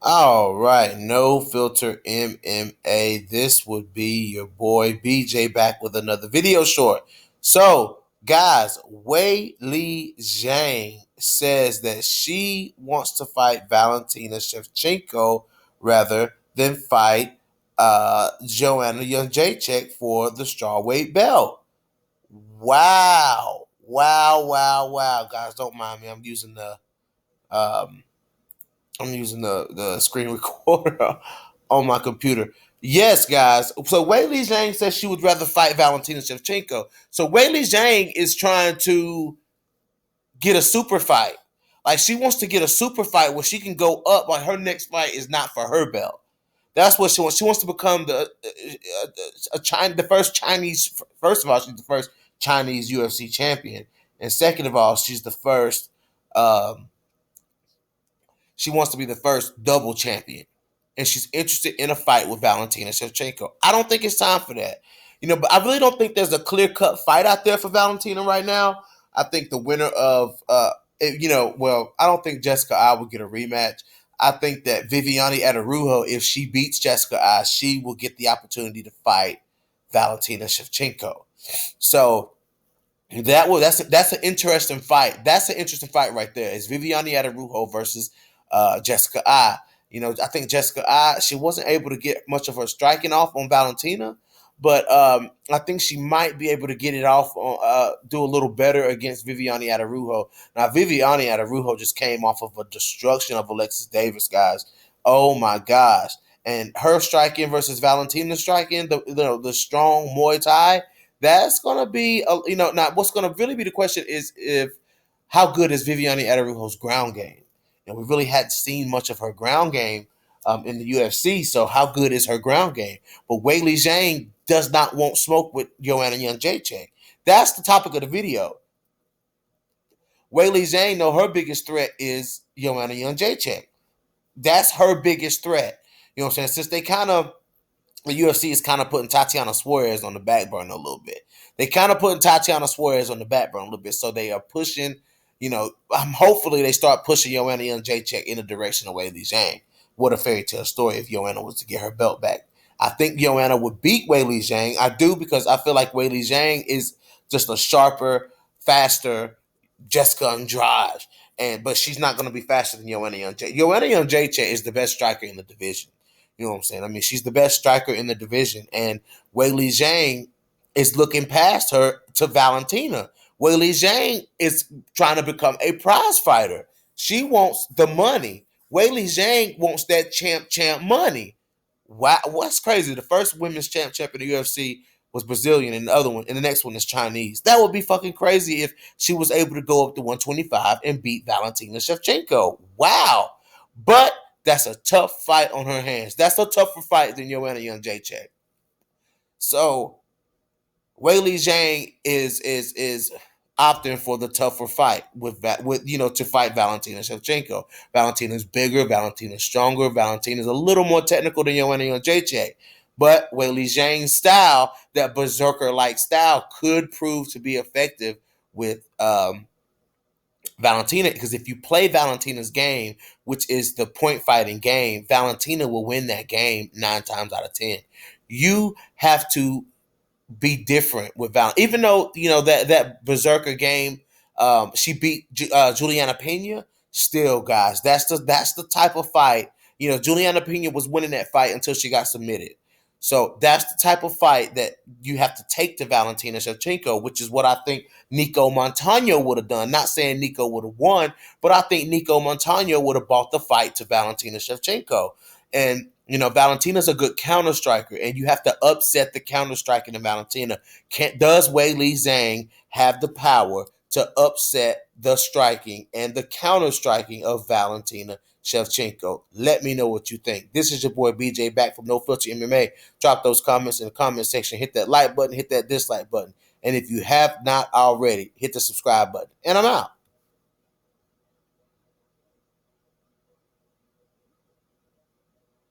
All right, no filter MMA. This would be your boy BJ back with another video short. So, guys, Wei Li Zhang says that she wants to fight Valentina Shevchenko rather than fight Joanna Jędrzejczyk for the strawweight belt. Wow, wow, wow, wow, guys! Don't mind me. Um, I'm using the screen recorder on my computer. Yes, guys. So Wei Li Zhang says she would rather fight Valentina Shevchenko. So Wei Li Zhang is trying to get a super fight. Like she wants to get a super fight where she can go up. Like her next fight is not for her belt. That's what she wants. She wants to become the first Chinese. First of all, she's the first Chinese UFC champion, and second of all, she's the first. She wants to be the first double champion. And she's interested in a fight with Valentina Shevchenko. I don't think it's time for that. But I really don't think there's a clear-cut fight out there for Valentina right now. I think the winner of, I don't think Jessica I will get a rematch. I think that Viviane Adarujo, if she beats Jessica I, she will get the opportunity to fight Valentina Shevchenko. So that's an interesting fight. That's an interesting fight right there. It's Viviane Adarujo versus Jessica I. I think Jessica I, she wasn't able to get much of her striking off on Valentina, but I think she might be able to get it off on do a little better against Viviane Adarujo. Now Viviane Adarujo just came off of a destruction of Alexis Davis, guys. Oh my gosh. And her striking versus Valentina striking, the strong Muay Thai, that's gonna be now what's gonna really be the question is if how good is Viviane Adarujo's ground game? And we really hadn't seen much of her ground game in the UFC. So how good is her ground game? But Wei Li Zhang does not want smoke with Joanna Jędrzejczyk. That's the topic of the video. Wei Li Zhang, no, her biggest threat is Joanna Jędrzejczyk. That's her biggest threat. You know what I'm saying? Since the UFC is kind of putting Tatiana Suarez on the back burner a little bit. They kind of putting Tatiana Suarez on the back burner a little bit. So they are pushing, hopefully they start pushing Joanna Jędrzejczyk in the direction of Wei Li Zhang. What a fairy tale story if Joanna was to get her belt back. I think Joanna would beat Wei Li Zhang. I do because I feel like Wei Li Zhang is just a sharper, faster Jessica Andrade. But she's not going to be faster than Joanna Jędrzejczyk. Joanna Jędrzejczyk is the best striker in the division. You know what I'm saying? I mean, she's the best striker in the division, and Wei Li Zhang is looking past her to Valentina. Wei Li Zhang is trying to become a prize fighter. She wants the money. Wei Li Zhang wants that champ money. Wow, what's crazy? The first women's champ in the UFC was Brazilian, and the next one is Chinese. That would be fucking crazy if she was able to go up to 125 and beat Valentina Shevchenko. Wow, but that's a tough fight on her hands. That's a tougher fight than Joanna Jędrzejczyk. So Wei Li Zhang is opting for the tougher fight to fight Valentina Shevchenko. Valentina's bigger, Valentina's stronger, Valentina's a little more technical than Joanna Jędrzejczyk. But Wei Li Zhang's style, that berserker-like style, could prove to be effective with Valentina, because if you play Valentina's game, which is the point fighting game, Valentina will win that game 9 times out of 10. You have to be different with Val. Even though that Berserker game, she beat Juliana Pena. Still, guys, that's the type of fight. Juliana Pena was winning that fight until she got submitted. So that's the type of fight that you have to take to Valentina Shevchenko, which is what I think Nico Montano would have done. Not saying Nico would have won, but I think Nico Montano would have bought the fight to Valentina Shevchenko. And Valentina's a good counter striker, and you have to upset the counter striking of Valentina. Does Wei Li Zhang have the power to upset the striking and the counter striking of Valentina Shevchenko? Let me know what you think. This is your boy BJ back from No Filter MMA. Drop those comments in the comment section. Hit that like button, hit that dislike button. And if you have not already, hit the subscribe button. And I'm out.